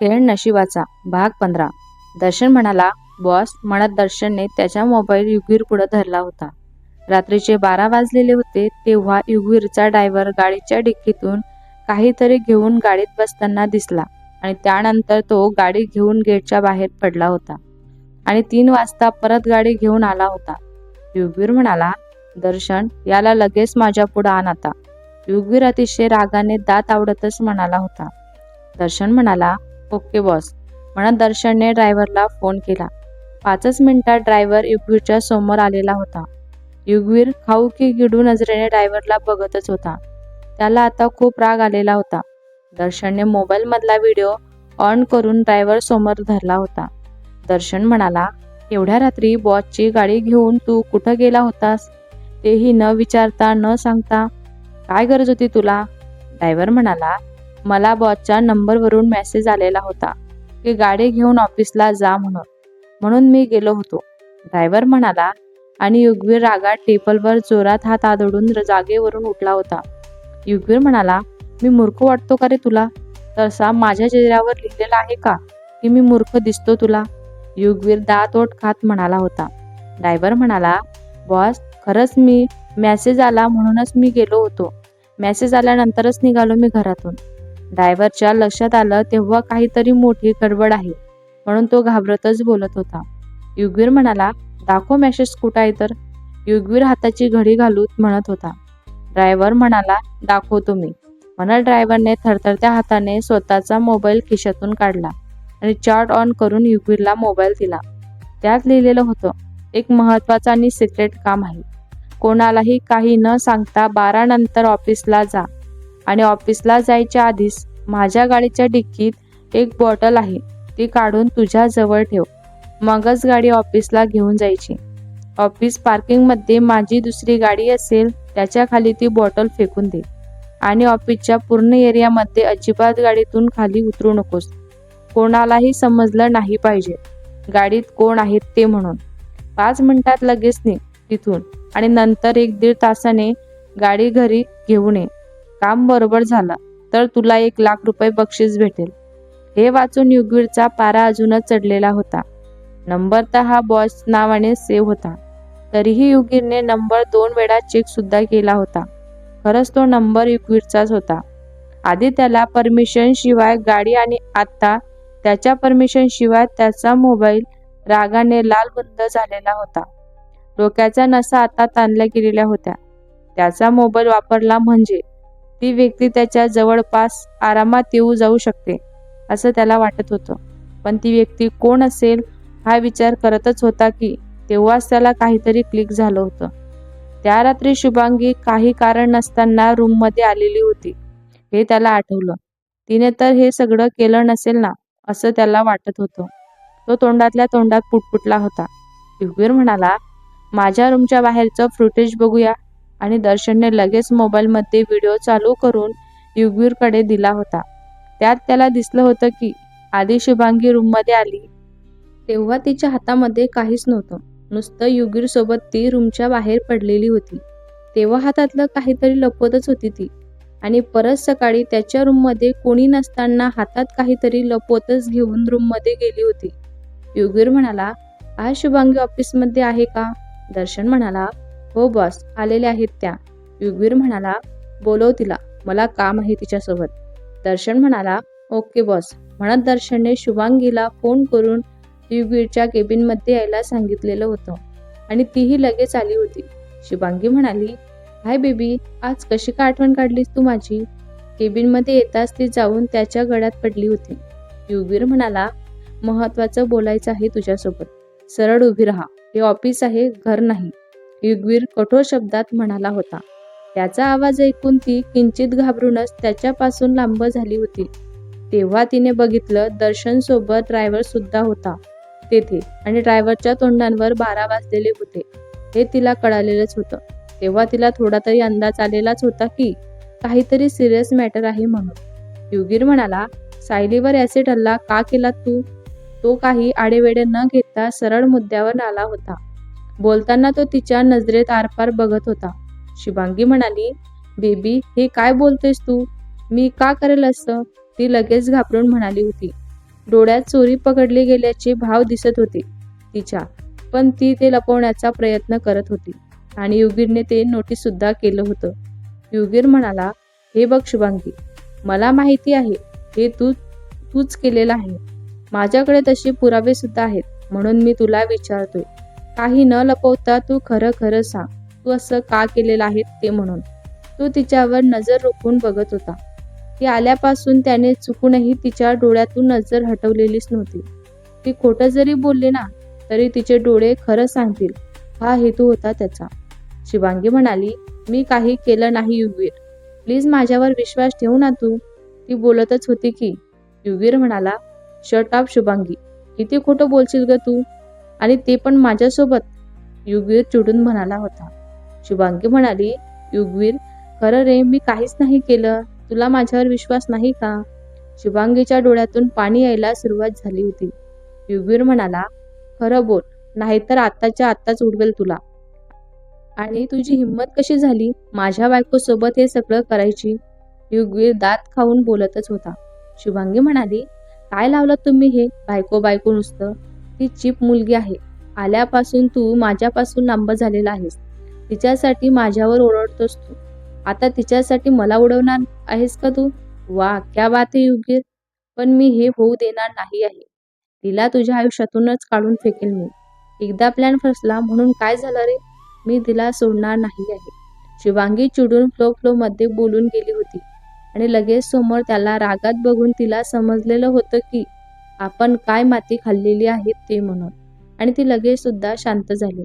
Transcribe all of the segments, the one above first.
खेळ नशिबाचा भाग 15. दर्शन म्हणाला, बॉस. म्हणत दर्शनने त्याचा मोबाईल युगवीर पुढे धरला होता. रात्रीचे 12 वाजलेले होते तेव्हा युगवीरचा ड्रायव्हर गाडीच्या डिक्कीतून काहीतरी घेऊन गाडीत बसताना दिसला आणि त्यानंतर तो गाडी घेऊन गेटच्या बाहेर पडला होता आणि 3 वाजता परत गाडी घेऊन आला होता. युगवीर म्हणाला, दर्शन, याला लगेच माझ्या पुढे आण आता. युगवीर अतिशय रागाने दात आवडतच म्हणाला होता. दर्शन म्हणाला, ओके बॉस. म्हणत दर्शनने ड्रायव्हरला फोन केला. 5च मिनिटात ड्रायव्हर युगवीरच्या समोर आलेला होता. युगवीर खाऊकी गिडू नजरेने ड्रायव्हरला बघतच होता. त्याला आता खूप राग आलेला होता. दर्शनने मोबाईल मधला व्हिडिओ ऑन करून ड्रायव्हर समोर धरला होता. दर्शन म्हणाला, एवढ्या रात्री बॉसची गाडी घेऊन तू कुठं गेला होतास? तेही न विचारता न सांगता. काय गरज होती तुला? ड्रायव्हर म्हणाला, मला बॉसच्या नंबरवरून मेसेज आलेला होता की गाडी घेऊन ऑफिसला जा म्हणून मी गेलो होतो. ड्रायव्हर म्हणाला आणि युगवीर रागात टेबलवर जोरात हात आदळून जागेवरून उठला होता. युगवीर म्हणाला, मी मूर्ख वाटतो का रे तुला? तसा माझ्या चेहऱ्यावर लिहिलेला आहे का की मी मूर्ख दिसतो तुला? युगवीर दातओठ खात म्हणाला होता. ड्रायव्हर म्हणाला, बॉस, खरंच मी मेसेज आला म्हणूनच मी गेलो होतो. मेसेज आल्यानंतरच निघालो मी घरातून. ड्रायव्हरच्या लक्षात आलं तेव्हा काहीतरी मोठी गडबड आहे म्हणून तो घाबरतच बोलत होता. युगवीर म्हणाला, दाखव मेसेज कुठं आहे तर? युगवीर हाताची घडी घालून म्हणत होता. ड्रायव्हर म्हणाला, दाखवतो मी. म्हणत ड्रायव्हरने थरथरत्या हाताने स्वतःचा मोबाईल खिशातून काढला आणि चार्ट ऑन करून युगवीरला मोबाईल दिला. त्यात लिहिलेलं होतं, एक महत्त्वाचं आणि सिक्रेट काम आहे. कोणालाही काही न सांगता 12 नंतर ऑफिसला जा आणि ऑफिसला जायच्या आधीच माझ्या गाडीच्या डिक्कीत एक बॉटल आहे, ती काढून तुझ्या जवळ ठेव. मगच गाडी ऑफिसला घेऊन जायची. ऑफिस पार्किंगमध्ये माझी दुसरी गाडी असेल त्याच्या खाली ती बॉटल फेकून दे आणि ऑफिसच्या पूर्ण एरियामध्ये अजिबात गाडीतून खाली उतरू नकोस. कोणालाही समजलं नाही पाहिजे गाडीत कोण आहेत ते म्हणून. 5 मिनिटात लगेच निघ तिथून आणि नंतर 1-1.5 तासाने गाडी घरी घेऊन ये. काम बरोबर झालं तर तुला 1 लाख रुपये बक्षीस भेटेल. हे वाचून युगवीरचा पारा अजूनच चढलेला होता. नंबर तर हा बॉस नावाने सेव्ह होता. तरीही युगवीरने नंबर 2 वेळा चेक सुद्धा केला होता. खरंच तो नंबर युगवीरचाच होता. आधी त्याला परमिशन शिवाय गाडी आणि आता त्याच्या परमिशन शिवाय त्याचा मोबाईल रागाने लालबुंद झालेला होता. डोक्याच्या नसा आता ताणल्या गेलेल्या होत्या. त्याचा मोबाईल वापरला म्हणजे ती व्यक्ती त्याच्या जवळपास आरामात येऊ जाऊ शकते असं त्याला वाटत होतं. पण ती व्यक्ती कोण असेल हा विचार करतच होता की तेव्हाच त्याला काहीतरी क्लिक झालं होतं. त्या रात्री शुभांगी काही कारण नसताना रूममध्ये आलेली होती हे त्याला आठवलं. तिने तर हे सगळं केलं नसेल ना असं त्याला वाटत होतं. तो तोंडातल्या तोंडात पुटपुटला होता. युगवीर म्हणाला, माझ्या रूमच्या बाहेरचं फुटेज बघूया. आणि दर्शनने लगेच मोबाईलमध्ये व्हिडिओ चालू करून युगवीरकडे दिला होता. त्यात त्याला दिसलं होतं की आधी शुभांगी रूममध्ये आली तेव्हा तिच्या हातामध्ये काहीच नव्हतं. नुसतं युगवीर सोबत ती रूमच्या बाहेर पडलेली होती. तेव्हा हातातलं काहीतरी लपवतच होती ती. आणि परत सकाळी त्याच्या रूममध्ये कोणी नसताना हातात काहीतरी लपवतच घेऊन रूममध्ये गेली होती. युगवीर म्हणाला, आज शुभांगी ऑफिसमध्ये आहे का? दर्शन म्हणाला, हो बॉस, आलेले आहेत त्या. युगवीर म्हणाला, बोलव तिला, मला काम आहे तिच्यासोबत. दर्शन म्हणाला, ओके बॉस. म्हणत दर्शनने शुभांगीला फोन करून युगवीरच्या केबिनमध्ये यायला सांगितलेलं होतं आणि तीही लगेच आली होती. शुभांगी म्हणाली, हाय बेबी, आज कशी का आठवण काढलीस तू माझी? केबिनमध्ये येताच ती जाऊन त्याच्या गळ्यात पडली होती. युगवीर म्हणाला, महत्वाचं बोलायचं आहे तुझ्यासोबत. सरळ उभी राहा, हे ऑफिस आहे, घर नाही. युगवीर कठोर शब्दात म्हणाला होता. त्याचा आवाज ऐकून ती किंचित घाबरूनच त्याच्यापासून लांब झाली होती. तेव्हा तिने बघितलं दर्शन सोबत ड्रायव्हर सुद्धा होता तेथे आणि ड्रायव्हरच्या तोंडांवर 12 वाजलेले होते हे तिला कळालेलंच होतं. तेव्हा तिला थोडा तरी अंदाज आलेलाच होता की काहीतरी सिरियस मॅटर आहे म्हणून. युगवीर म्हणाला, सायलीवर ॲसिड हल्ला का केला तू? तो काही आडेवेडे न घेता सरळ मुद्द्यावर आला होता. बोलताना तो तिच्या नजरेत आरपार बघत होता. शुभांगी म्हणाली, बेबी, हे काय बोलतेस तू? मी का करेल असं? ती लगेच घाबरून म्हणाली होती. डोळ्यात चोरी पकडली गेल्याचे भाव दिसत होते तिच्या, पण ती ते लपवण्याचा प्रयत्न करत होती आणि युगीरने ते नोटीस सुद्धा केलं होतं. युगीर म्हणाला, हे बघ शुभांगी, मला माहिती आहे हे तूच केलेलं आहे. माझ्याकडे तसे पुरावे सुद्धा आहेत, म्हणून मी तुला विचारतोय. काही न लपवता तू खरं खरं सांग, तू असं का केलेलं आहे ते. म्हणून तो तिच्यावर नजर रोखून बघत होता. ती आल्यापासून त्याने चुकूनही तिच्या डोळ्यातून नजर हटवलेलीच नव्हती. ती खोटं जरी बोलली ना, तरी तिचे डोळे खरं सांगतील हा हेतू होता त्याचा. शुभांगी म्हणाली, मी काही केलं नाही युगवीर, प्लीज माझ्यावर विश्वास ठेवू ना तू. ती बोलतच होती की. युगवीर म्हणाला, शट अप शुभांगी, किती खोटं बोलशील ग तू, आणि ते पण माझ्यासोबत. युगवीर चिडून म्हणाला होता. शुभांगी म्हणाली, युगवीर, खरं रे, मी काहीच नाही केलं. तुला माझ्यावर विश्वास नाही का? शुभांगीच्या डोळ्यातून पाणी यायला सुरुवात झाली होती. युगवीर म्हणाला, खरं बोल, नाहीतर आत्ताच्या आत्ताच उडवेल तुला. आणि तुझी हिंमत कशी झाली माझ्या बायकोसोबत हे सगळं करायची? युगवीर दात खाऊन बोलतच होता. शुभांगी म्हणाली, काय लावलं तुम्ही हे बायको बायको नुसतं? ती चीप मुलगी आहे. आल्यापासून तू माझ्यापासून लांब झालेला आहेस. तिच्यासाठी माझ्यावर ओरडतोस तू. आता तिच्यासाठी मला उडवणार आहेस का तू? वा, क्या बात आहे युगवीर. पण मी हे होऊ देणार नाही आहे. तिला तुझ्या आयुष्यातूनच काढून फेकेल मी. एकदा प्लॅन फसला म्हणून काय झालं रे? मी तिला सोडणार नाही आहे. शुभांगी चिडून फ्लो मध्ये बोलून गेली होती आणि लगेच समोर त्याला रागात बघून तिला समजलेलं होतं की आपण काय माती खाल्लेली आहे ते म्हणून, आणि ती लगेच सुद्धा शांत झाली.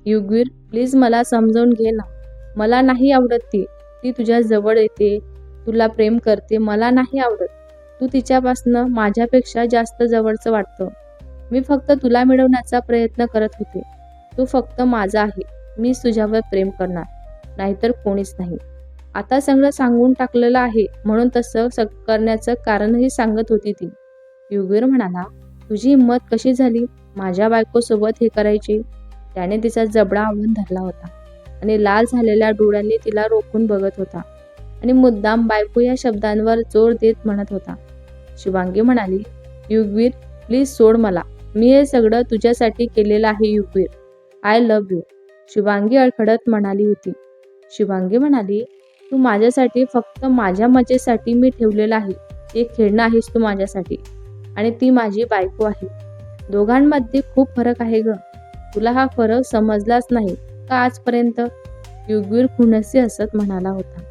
युगवीर, प्लीज मला समजावून घे ना. मला नाही आवडत ती. ती तुझ्या जवळ येते, तुला प्रेम करते, मला नाही आवडत. तू तिच्यापासनं माझ्यापेक्षा जास्त जवळचं वाटतं. मी फक्त तुला मिळवण्याचा प्रयत्न करत होते. तू फक्त माझा आहे. मीच तुझ्यावर प्रेम करणार, नाहीतर कोणीच नाही. आता सगळं सांगून टाकलेलं आहे म्हणून तसं करण्याचं कारणही सांगत होती ती. युगवीर म्हणाला, तुझी हिंमत कशी झाली माझ्या बायकोसोबत हे करायची? त्याने तिचा जबडा आवळून धरला होता आणि लाल झालेल्या डोळ्यांनी तिला रोखून बघत होता आणि मुद्दाम बायको या शब्दांवर जोर देत म्हणत होता. शुभांगी म्हणाली, युगवीर, प्लीज सोड मला. मी हे सगळं तुझ्यासाठी केलेलं आहे Yugveer. I love you. Shubhangi अडखडत म्हणाली होती. शुभांगी म्हणाली, तू माझ्यासाठी फक्त माझ्या मजेसाठी मी ठेवलेलं आहे. एक खेळणं आहेस तू माझ्यासाठी, आणि ती माझी बायको आहे. दोघांमध्ये खूप फरक आहे ग. तुला हा फरक समजलाच नाही का आजपर्यंत? युगवीर खुन्नसी हसत म्हणाला होता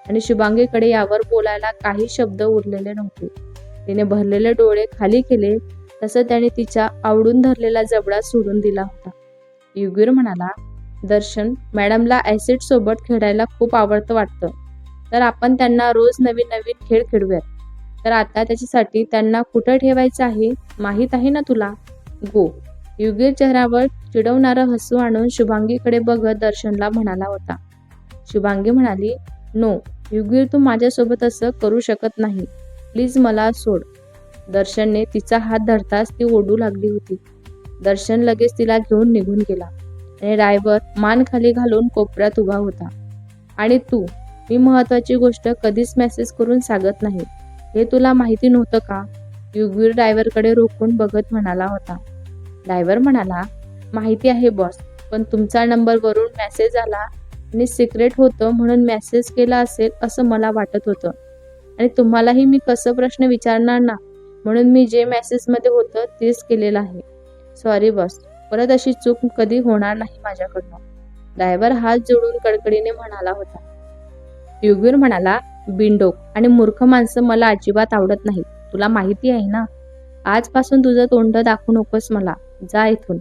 आणि शुभांगीकडे यावर बोलायला काही शब्द उरलेले नव्हते. तिने भरलेले डोळे खाली केले तसं त्याने तिच्या आवडून धरलेला जबडा सोडून दिला होता. युगवीर म्हणाला, दर्शन मॅडमला ॲसिड सोबत खेळायला खूप आवडतं वाटतं, तर आपण त्यांना रोज नवीन नवीन खेळ खेळूयात. तर आता त्याच्यासाठी त्यांना कुठं ठेवायचं आहे माहीत आहे ना तुला? गो. युगवीर चेहऱ्यावर चिडवणारं हसू आणून शुभांगीकडे बघत दर्शनला म्हणाला होता. शुभांगी म्हणाली, नो युगवीर, तू माझ्यासोबत असं करू शकत नाही. प्लीज मला सोड. दर्शनने तिचा हात धरताच ती ओरडू लागली होती. दर्शन लगेच तिला घेऊन निघून गेला आणि ड्रायव्हर मान खाली घालून कोपऱ्यात उभा होता. आणि तू, मी महत्वाची गोष्ट कधीच मेसेज करून सांगत नाही, हे तुला माहिती नव्हतं का? युगवीर ड्रायव्हरकडे रोखून बघत म्हणाला होता. ड्रायव्हर म्हणाला, माहिती आहे बॉस, पण तुमचा नंबरवरून मेसेज आला आणि सिक्रेट होतं म्हणून मेसेज केला असेल असं मला वाटत होतं, आणि तुम्हालाही मी कसं प्रश्न विचारणार ना, म्हणून मी जे मेसेजमध्ये होतं तेच केलेलं आहे. सॉरी बॉस, परत अशी चूक कधी होणार नाही माझ्याकडनं. ड्रायव्हर हात जोडून कडकडीने म्हणाला होता. युगवीर म्हणाला, बिनडोक आणि मूर्ख माणसं मला अजिबात आवडत नाही, तुला माहिती आहे ना. आजपासून तुझं तोंड दाखवू नकोस मला. जा इथून.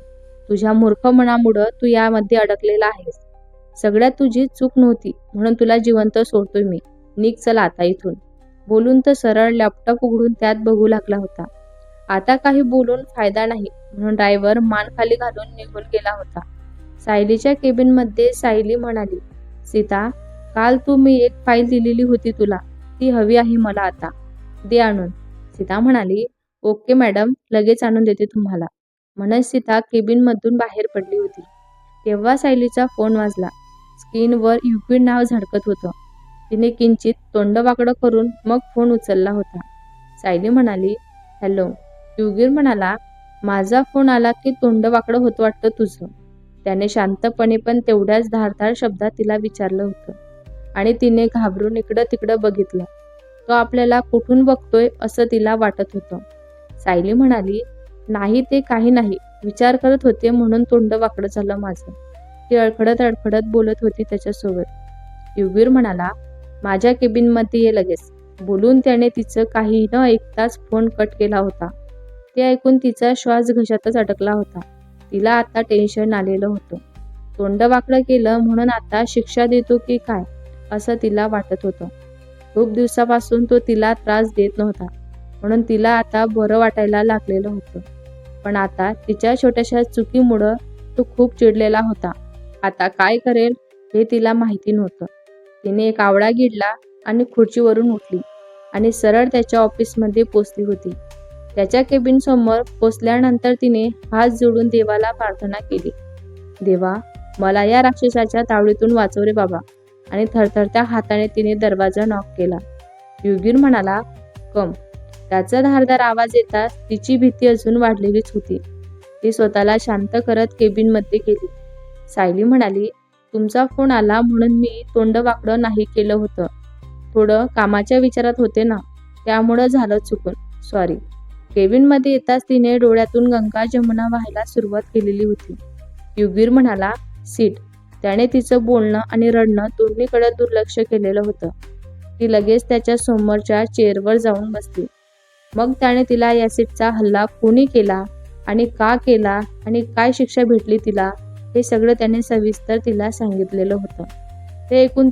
तुझ्या मूर्ख मनामुळं तू यामध्ये अडकलेला आहेस. सगळ्यात तुझी चूक नव्हती म्हणून तुला जिवंत सोडतोय मी. निघ चला आता इथून. बोलून तर सरळ लॅपटॉप उघडून त्यात बघू लागला होता. आता काही बोलून फायदा नाही म्हणून ड्रायव्हर मान खाली घालून निघून गेला होता. सायलीच्या केबिनमध्ये सायली म्हणाली, सीता, काल तू मी एक फाईल दिलेली होती तुला, ती हवी आहे मला आता. दे आणून. सीता म्हणाली, ओके मॅडम, लगेच आणून देते तुम्हाला. म्हणत सीता केबिनमधून बाहेर पडली होती. तेव्हा सायलीचा फोन वाजला. स्क्रीनवर युगवीर नाव झळकत होतं. तिने किंचित तोंड वाकडं करून मग फोन उचलला होता. सायली म्हणाली, हॅलो. युगीर म्हणाला, माझा फोन आला की तोंड वाकडं होत वाटतं तुझं. त्याने शांतपणे पण तेवढ्याच धारदार शब्दात तिला विचारलं होतं आणि तिने घाबरून इकडं तिकडं बघितलं. तो आपल्याला कुठून बघतोय असं तिला वाटत होतं. सायली म्हणाली, नाही ते काही नाही, विचार करत होते म्हणून तोंड वाकडं झालं माझं. ती अडखडत अडखडत बोलत होती त्याच्यासोबत. युगीर म्हणाला, माझ्या केबिनमध्ये ये लगेच. बोलून त्याने तिचं काही न ऐकताच फोन कट केला होता. ते ऐकून तिचा श्वास घशातच अडकला होता. तिला आता टेन्शन आलेलं होतं. तोंड वाकडं केलं म्हणून आता शिक्षा देतो की काय असं तिला वाटत होतं. खूप दिवसापासून तो तिला त्रास देत नव्हता म्हणून तिला आता बरं वाटायला लागलेलं होतं. पण आता तिच्या छोट्याशा चुकीमुळं तो खूप चिडलेला होता. आता काय करेल हे तिला माहिती नव्हतं. तिने एक आवळा गिळला आणि खुर्चीवरून उठली आणि सरळ त्याच्या ऑफिसमध्ये पोचली होती. त्याच्या केबिन समोर पोचल्यानंतर तिने हात जोडून देवाला प्रार्थना केली. देवा, मला या राक्षसाच्या तावडीतून वाचव रे बाबा. आणि थरथरत्या हाताने तिने दरवाजा नॉक केला. युगीर म्हणाला, कम. त्याचा धारदार आवाज येताच तिची भीती अजून वाढलेलीच होती. ती स्वतःला शांत करत केबिनमध्ये गेली. सायली म्हणाली, तुमचा फोन आला म्हणून मी तोंड वाकडं नाही केलं होतं. थोडं कामाच्या विचारात होते ना, त्यामुळं झालं चुकून, सॉरी. केबिनमध्ये येताच तिने डोळ्यातून गंगा जमुना व्हायला सुरुवात केलेली होती. युगीर म्हणाला, सीट. त्याने तिचं बोलणं आणि रडणं दोन्हीकडे दुर्लक्ष केलेलं होतं. ती लगेच त्याच्या समोरच्या चेअरवर जाऊन बसली. मग त्याने तिला या सीटचा हल्ला कोणी केला आणि का केला आणि काय शिक्षा भेटली तिला हे सगळं त्याने सविस्तर तिला सांगितलेलं होतं. ते ऐकून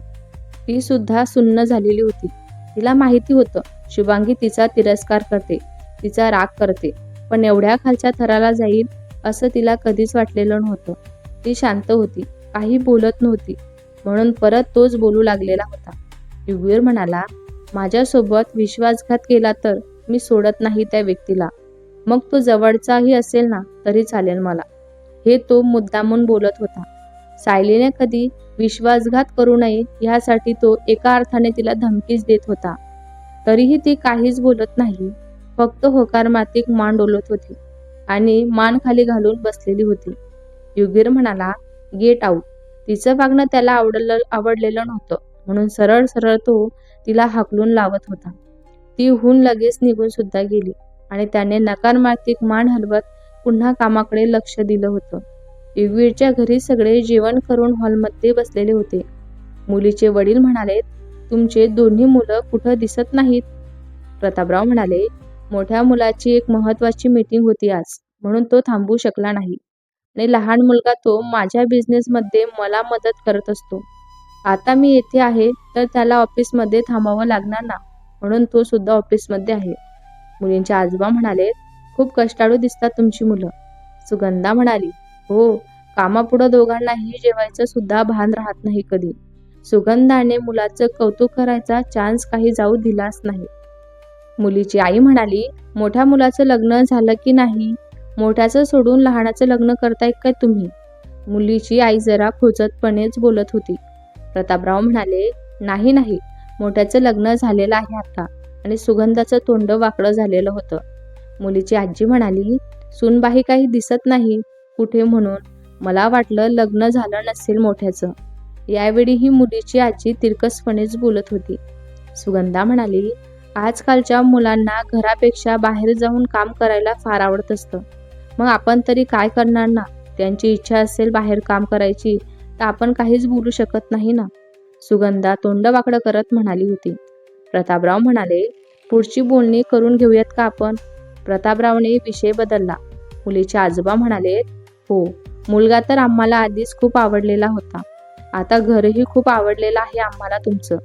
ती सुद्धा सुन्न झालेली होती. तिला माहिती होतं शुभांगी तिचा तिरस्कार करते, तिचा राग करते, पण एवढ्या खालच्या थराला जाईल असं तिला कधीच वाटलेलं नव्हतं. ती शांत होती, काही बोलत नव्हती, म्हणून परत तोच बोलू लागलेला होता. युगीर म्हणाला, माझ्यासोबत विश्वासघात केला तर मी सोडत नाही त्या व्यक्तीला. मग तो जवळचाही असेल ना तरी चालेल मला. हे तो मुद्दामून बोलत होता. सायलीने कधी विश्वासघात करू नये यासाठी तो एका अर्थाने तिला धमकीच देत होता. तरीही ती काहीच बोलत नाही, फक्त होकारमातीक मान डोलत होती आणि मान खाली घालून बसलेली होती. युगीर म्हणाला, गेट आऊट. तिचं वागणं त्याला आवडलेलं नव्हतं म्हणून सरळ सरळ तो तिला हाकलून लावत होता. ती हून लगेच निघून सुद्धा गेली आणि त्याने नकारमातीक मान हलवत पुन्हा कामाकडे लक्ष दिलं होतं. युगवीरच्या घरी सगळे जेवण करून हॉलमध्ये बसलेले होते. मुलीचे वडील म्हणाले, तुमचे दोन्ही मुलं कुठं दिसत नाहीत? प्रतापराव म्हणाले, मोठ्या मुलाची एक महत्वाची मीटिंग होती आज म्हणून तो थांबू शकला नाही आणि लहान मुलगा तो माझ्या बिझनेसमध्ये मला मदत करत असतो. आता मी येथे आहे तर त्याला ऑफिसमध्ये थांबावं लागणार ना, म्हणून तो सुद्धा ऑफिसमध्ये आहे. मुलींचे आजोबा म्हणाले, खूप कष्टाळू दिसतात तुमची मुलं. सुगंधा म्हणाली, हो, कामापुढं दोघांनाही जेवायचं सुद्धा भान राहत नाही कधी. सुगंधाने मुलाचं कौतुक करायचा चान्स काही जाऊ दिलाच नाही. मुलीची आई म्हणाली, मोठ्या मुलाचं लग्न झालं की नाही? मोठ्याचं सोडून लहानाचं लग्न करताय काय तुम्ही? मुलीची आई जरा खोचतपणेच बोलत होती. प्रतापराव म्हणाले, नाही नाही, मोठ्याचं लग्न झालेलं आहे आता आणि सुगंधाचं तोंड वाकडं झालेलं होतं. मुलीची आजी म्हणाली, सूनबाई काही दिसत नाही कुठे म्हणून मला वाटलं लग्न झालं नसेल मोठ्याचं. यावेळी ही मुलीची आजी तिरकसपणेच बोलत होती. सुगंधा म्हणाली, आजकालच्या मुलांना घरापेक्षा बाहेर जाऊन काम करायला फार आवडत असतं. मग आपण तरी काय करणार ना? त्यांची इच्छा असेल बाहेर काम करायची तर आपण काहीच बोलू शकत नाही ना. सुगंधा तोंड वाकडं करत म्हणाली होती. प्रतापराव म्हणाले, पुढची बोलणी करून घेऊयात का आपण? प्रतापरावने विषय बदलला. मुलीचे आजोबा म्हणाले, हो, मुलगा तर आम्हाला आधीच खूप आवडलेला होता. आता घरही खूप आवडलेलं आहे आम्हाला तुमचं.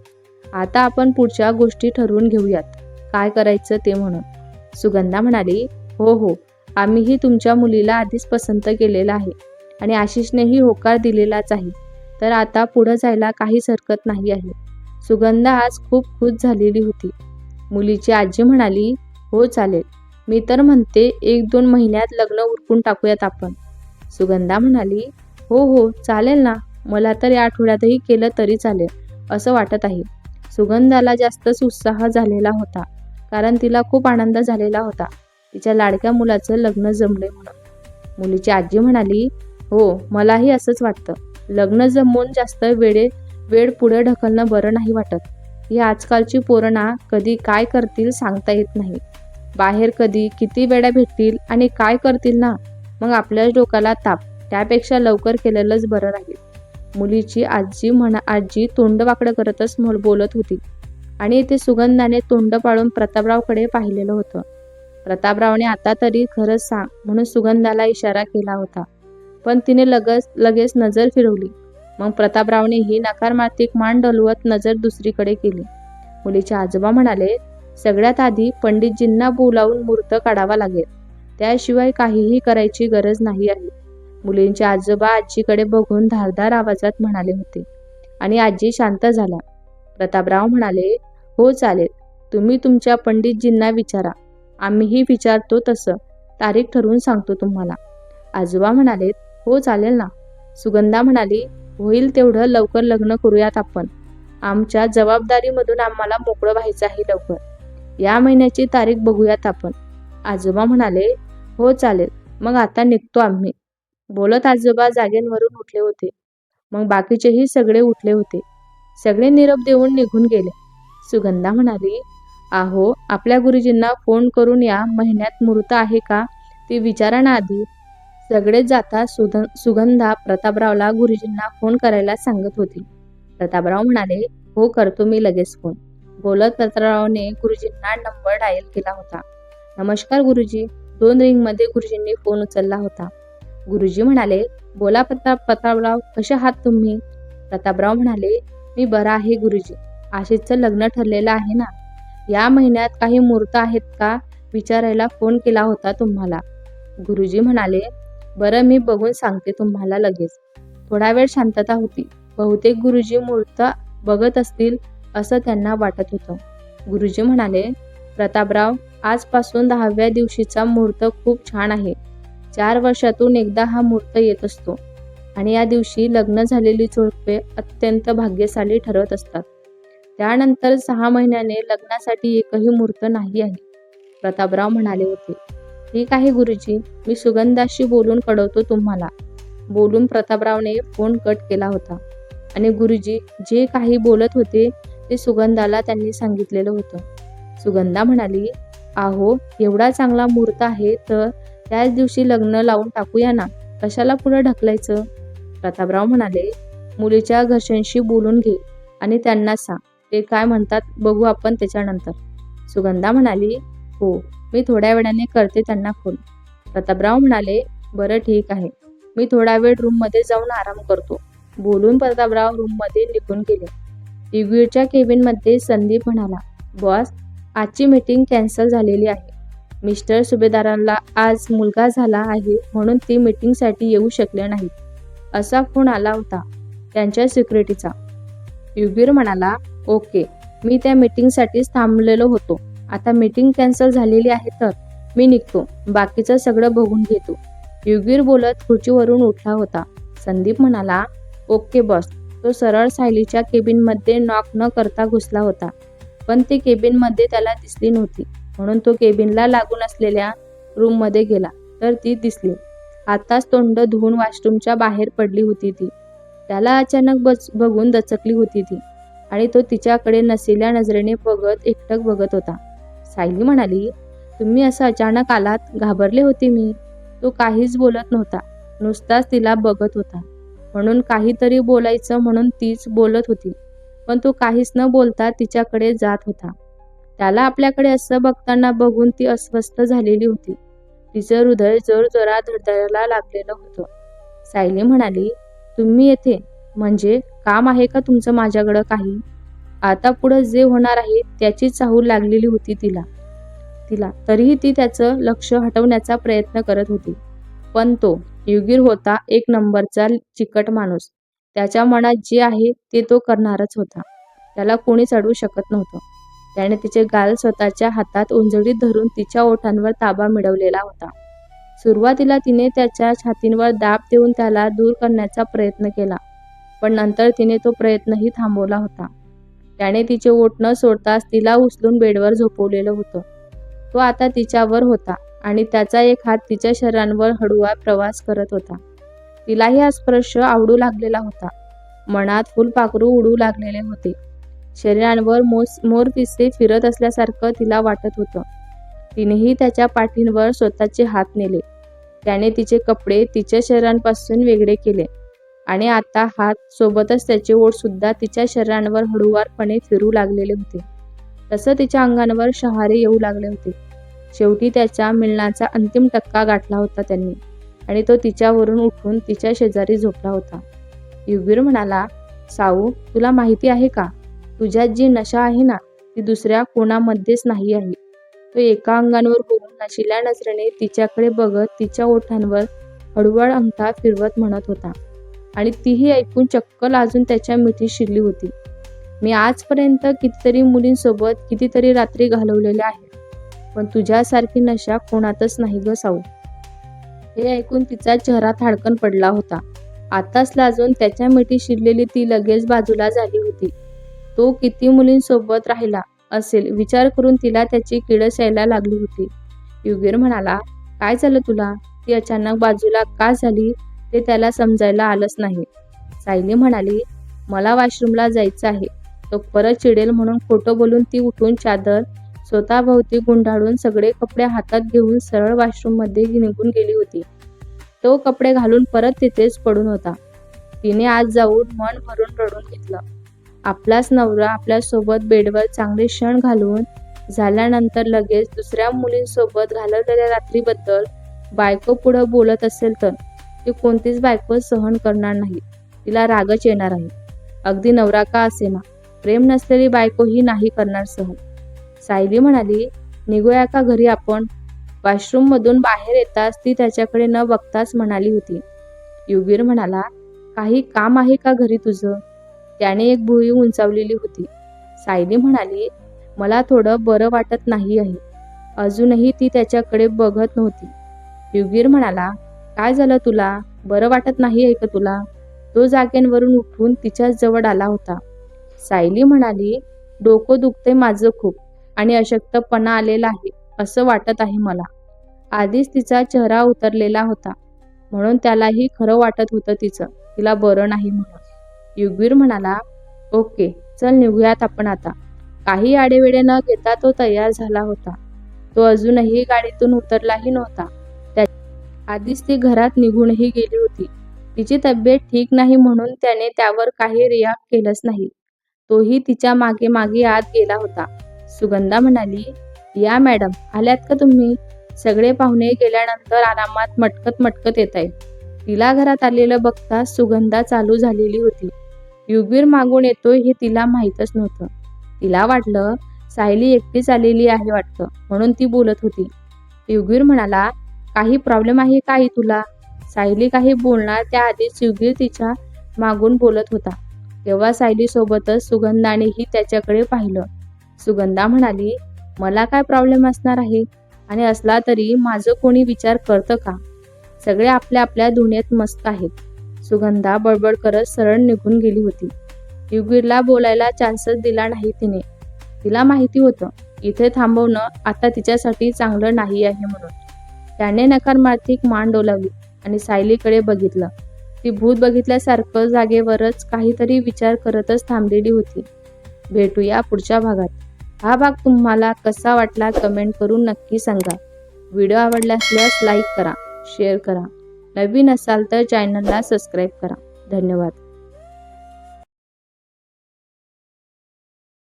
आता आपण पुढच्या गोष्टी ठरवून घेऊयात, काय करायचं ते म्हणून. सुगंधा म्हणाली, हो हो, आम्हीही तुमच्या मुलीला आधीच पसंत केलेलं आहे आणि आशिषनेही होकार दिलेलाच आहे. तर आता पुढं जायला काहीच हरकत नाही आहे. सुगंधा आज खूप खुश झालेली होती. मुलीची आजी म्हणाली, हो चालेल, मी तर म्हणते 1-2 महिन्यात लग्न उरकून टाकूयात आपण. सुगंधा म्हणाली, हो हो चालेल ना, मला तर या आठवड्यातही केलं तरी चालेल असं वाटत आहे. सुगंधाला जास्तच उत्साह झालेला होता कारण तिला खूप आनंद झालेला होता. तिच्या लाडक्या मुलाचं लग्न जमलंय म्हणून. मुलीची आजी म्हणाली, हो मलाही असंच वाटतं. लग्न जमवून जास्त वेळ पुढे ढकलणं बरं नाही वाटत. ही आजकालची पोरं ना कधी काय करतील सांगता येत नाही. बाहेर कधी किती वेळा भेटतील आणि काय करतील ना, मग आपल्या डोक्याला ताप. त्यापेक्षा लवकर केलेलंच बरं राहील. मुलीची आजी तोंड वाकडं करतच बोलत होती आणि इथे सुगंधाने तोंड पाळून प्रतापरावकडे पाहिलेलं होतं. प्रतापरावने आता तरी खरंच सांग म्हणून सुगंधाला इशारा केला होता, पण तिने लगेच नजर फिरवली. मग प्रतापरावने ही नकारमातिक मान डोलवत नजर दुसरीकडे केली. मुलीचे आजोबा म्हणाले, सगळ्यात आधी पंडितजींना बोलावून मुहूर्त काढावा लागेल. त्याशिवाय काहीही करायची गरज नाही आहे. मुलींचे आजोबा आजीकडे बघून धारदार आवाजात म्हणाले होते आणि आजी शांत झाल्या. प्रतापराव म्हणाले, हो चालेल, तुम्ही तुमच्या पंडितजींना विचारा. आम्हीही विचारतो तसं तारीख ठरवून सांगतो तुम्हाला. आजोबा म्हणाले, हो चालेल ना. सुगंधा म्हणाली, होईल तेवढं लवकर लग्न करूयात आपण. आमच्या जबाबदारीमधून आम्हाला मोकळं व्हायचं आहे लवकर. या महिन्याची तारीख बघूयात आपण. आजोबा म्हणाले, हो चालेल, मग आता निघतो आम्ही. बोलत आजोबा जागेवरून उठले होते. मग बाकीचेही सगळे उठले होते. सगळे निरोप देऊन निघून गेले. सुगंधा म्हणाली, आहो आपल्या गुरुजींना फोन करून या महिन्यात मुहूर्त आहे का ते विचारा ना आधी. सगळेच जाता सुगंधा प्रतापरावला गुरुजींना फोन करायला सांगत होती. प्रतापराव म्हणाले, हो करतो मी लगेच फोन. बोलत प्रतापरावने गुरुजींना नंबर डायल केला होता. नमस्कार गुरुजी. 2 रिंगमध्ये गुरुजींनी फोन उचलला होता. गुरुजी म्हणाले, बोला प्रतापराव, कसे आहात तुम्ही? प्रतापराव म्हणाले, मी बरा आहे गुरुजी. आशिषचं लग्न ठरलेलं आहे ना? या महिन्यात काही मुहूर्त आहेत का विचारायला फोन केला होता तुम्हाला. गुरुजी म्हणाले, बरं मी बघून सांगते तुम्हाला लगेच. थोडा वेळ शांतता होती. बहुतेक गुरुजी मुहूर्त बघत असतील असं त्यांना वाटत होतं. गुरुजी म्हणाले, प्रतापराव, आजपासून 10व्या दिवशीचा मुहूर्त खूप छान आहे. 4 वर्षातून एकदा हा मुहूर्त येत असतो आणि या दिवशी लग्न झालेली जोडपे अत्यंत भाग्यशाली ठरत असतात. त्यानंतर 6 महिन्याने लग्नासाठी एकही मुहूर्त नाही आहे. प्रतापराव म्हणाले होते. ठीक आहे गुरुजी, मी सुगंधाशी बोलून कळवतो तुम्हाला. बोलून प्रतापरावने फोन कट केला होता आणि गुरुजी जे काही बोलत होते ते सुगंधाला त्यांनी सांगितलेलं होतं. सुगंधा म्हणाली, आहो एवढा चांगला मुहूर्त आहे तर त्याच दिवशी लग्न लावून टाकूया ना, कशाला पुढे ढकलायचं. प्रतापराव म्हणाले, मुलीच्या घरच्यांशी बोलून घे आणि त्यांना सांग. ते काय म्हणतात बघू आपण त्याच्यानंतर. सुगंधा म्हणाली, हो मी थोड्या वेळाने करते त्यांना फोन. प्रतापराव म्हणाले, बरं ठीक आहे, मी थोडा वेळ रूममध्ये जाऊन आराम करतो. बोलून प्रतापराव रूममध्ये निघून गेले. युगवीरच्या केबिनमध्ये संदीप म्हणाला, बॉस, आजची मीटिंग कॅन्सल झालेली आहे. मिस्टर सुभेदारांना आज मुलगा झाला आहे म्हणून ती मीटिंगसाठी येऊ शकले नाहीत. असा फोन आला होता त्यांच्या सिक्युरिटीचा. युगवीर म्हणाला, ओके, मी त्या मीटिंगसाठीच थांबलेलो होतो. आता मीटिंग कॅन्सल झालेली आहे तर मी निघतो. बाकीचं सगळं बघून घेतो. युगवीर बोलत खुर्चीवरून उठला होता. संदीप म्हणाला, ओके बॉस. तो सरळ सायलीच्या केबिनमध्ये नॉक न करता घुसला होता, पण ती केबिनमध्ये त्याला दिसली नव्हती. म्हणून तो केबिनला लागून असलेल्या रूममध्ये गेला तर ती दिसली. आताच तोंड धुवून वॉशरूमच्या बाहेर पडली होती ती. त्याला अचानक बघून दचकली होती ती आणि तो तिच्याकडे नसलेल्या नजरेने बघत एकटक बघत होता. सायली म्हणाली, तुम्ही असं अचानक आलात, घाबरले होते मी. तो काहीच बोलत नव्हता, नुसताच तिला बघत होता. म्हणून काहीतरी बोलायचं म्हणून तीच बोलत होती, पण तो काहीच न बोलता तिच्याकडे जात होता. त्याला आपल्याकडे असं बघताना बघून ती अस्वस्थ झालेली होती. तिचं हृदय जोरजोरात धडधडायला लागलेलं होतं. सायली म्हणाली, तुम्ही येथे म्हणजे काम आहे का तुमचं माझ्याकडं काही? आता पुढं जे होणार आहे त्याची चाहूल लागलेली होती तिला. तरीही ती त्याचं लक्ष हटवण्याचा प्रयत्न करत होती. पण तो युगीर होता एक नंबरचा चिकट माणूस. त्याच्या मनात जे आहे ते तो करणारच होता. त्याला कोणीच अडवू शकत नव्हतं. त्याने तिचे गाल स्वतःच्या हातात उंजळीत धरून तिच्या ओठांवर ताबा मिळवलेला होता. सुरुवातीला तिने त्याच्या छातीवर दाब देऊन त्याला दूर करण्याचा प्रयत्न केला, पण नंतर तिने तो प्रयत्नही थांबवला होता. त्याने तिचे ओठ न सोडताच तिला उचलून बेडवर झोपवलेलं होतं. तो आता तिच्यावर होता आणि त्याचा एक हात तिच्या शरीरावर हळूवार प्रवास करत होता. तिलाही हा स्पर्श आवडू लागलेला होता. मनात फुलपाखरू उडू लागलेले होते. शरीरावर मोरपिसे फिरत असल्यासारखं तिला वाटत होतं. तिनेही त्याच्या पाठींवर स्वतःचे हात नेले. त्याने तिचे कपडे तिच्या शरीरापासून वेगळे केले आणि आता हात सोबतच त्याचे ओठ सुद्धा तिच्या शरीरावर हळूवारपणे फिरू लागलेले होते. तसं तिच्या अंगावर शहारे येऊ लागले होते. शेवटी त्याच्या मिलनाचा अंतिम टप्पा गाठला होता त्यांनी आणि तो तिच्यावरून उठून तिच्या शेजारी झोपला होता. युगवीर म्हणाला, साऊ, तुला माहिती आहे का, तुझ्यात जी नशा आहे ना, ती दुसऱ्या कोणामध्येच नाही आहे. तो एका अंगावर होऊन नशिल्या नजरेने तिच्याकडे बघत तिच्या ओठांवर हळूवार अंगठा फिरवत म्हणत होता आणि तीही ऐकून चक्क लाजून त्याच्या मिठीत शिरली होती. मी आजपर्यंत कितीतरी मुलींसोबत कितीतरी रात्री घालवलेल्या आहेत, पण तुझ्यासारखी नशा कोणातच नाही ग साऊ. हे ऐकून तिचा चेहरा थाडकन पडला होता. आताच लाजून त्याच्या मिठीत शिरलेली ती लगेच बाजूला झाली होती. तो किती मुलींसोबत राहिला असेल विचार करून तिला त्याची किळस यायला लागली होती. युगवीर म्हणाला, काय झालं तुला? ती अचानक बाजूला का झाली ते त्याला समजायला आलंच नाही. सायली म्हणाली, मला वॉशरूमला जायचं आहे. तो परत चिडेल म्हणून खोटं बोलून ती उठून चादर स्वतःभोवती गुंडाळून सगळे कपडे हातात घेऊन सरळ वॉशरूममध्ये निघून गेली होती. तो कपडे घालून परत तिथेच पडून होता. तिने आज जाऊन मन भरून रडून घेतलं. आपलाच नवरा आपल्यासोबत बेडवर चांगले क्षण घालवून झाल्यानंतर लगेच दुसऱ्या मुलींसोबत घालवलेल्या रात्रीबद्दल बायको पुढं बोलत असेल तर ती कोणतीच बायको सहन करणार नाही. तिला रागच येणार आहे. अगदी नवरा का असेना, प्रेम नसलेली बायकोही नाही करणार सहन. सायली म्हणाली, निघूया का घरी आपण? वॉशरूममधून बाहेर येताच ती त्याच्याकडे न बघताच म्हणाली होती. युगवीर म्हणाला, काही काम आहे का घरी तुझं? त्याने एक भुवई उंचावलेली होती. सायली म्हणाली, मला थोडं बरं वाटत नाही आहे. अजूनही ती त्याच्याकडे बघत नव्हती. युगवीर म्हणाला, काय झालं तुला? बरं वाटत नाही आहे का तुला? तो जागेवरून उठून तिच्या जवळ आला होता. सायली म्हणाली, डोकं दुखतंय माझं खूप आणि अशक्तपणा आलेला आहे असं वाटत आहे मला. आधीच तिचा चेहरा उतरलेला होता म्हणून त्यालाही खरं वाटत होतं तिला बरं नाही म्हणून. युगवीर म्हणाला, ओके, चल निघूयात आपण आता. काही आडेवेडे न घेता तो तयार झाला होता. तो अजूनही गाडीतून उतरलाही नव्हता. आधीच ती घरात निघूनही गेली होती. तिची तब्येत ठीक नाही म्हणून त्याने त्यावर काही रिॲक्ट केलंच नाही. तोही तिच्या मागे मागे आत गेला होता. सुगंधा म्हणाली, या मॅडम, आल्यात का तुम्ही? सगळे पाहुणे गेल्यानंतर आरामात मटकत येत आहेत. तिला घरात आलेलं बघता सुगंधा चालू झालेली होती. युगवीर मागून येतोय हे तिला माहीतच नव्हतं. तिला वाटलं सायली एकटीच आलेली आहे वाटतं म्हणून ती बोलत होती. युगवीर म्हणाला, काही प्रॉब्लेम आहे का आई तुला? सायली काही बोलणार त्याआधीच युगवीर तिच्या मागून बोलत होता. तेव्हा सायली सोबतच सुगंधानेही त्याच्याकडे पाहिलं. सुगंधा म्हणाली, मला काय प्रॉब्लेम असणार आहे? आणि असला तरी माझं कोणी विचार करतं का? सगळे आपल्या आपल्या दुनियेत मस्त आहेत. सुगंधा बडबड करत सरळ निघून गेली होती. युगवीरला बोलायला चान्सच दिला नाही तिने. तिला माहिती होतं इथे थांबवणं आता तिच्यासाठी चांगलं नाही आहे म्हणून. त्याने नकारमार्थिक मान डोलावली आणि सायलीकडे बघितलं. ती भूत बघितल्यासारखं जागेवरच काहीतरी विचार करतच थांबलेली होती. भेटूया पुढच्या भागात. हा भाग तुम्हाला कसा वाटला कमेंट करून नक्की सांगा. व्हिडिओ आवडला असल्यास लाईक करा, शेअर करा. नवीन असाल तर चॅनलला सबस्क्राईब करा. धन्यवाद.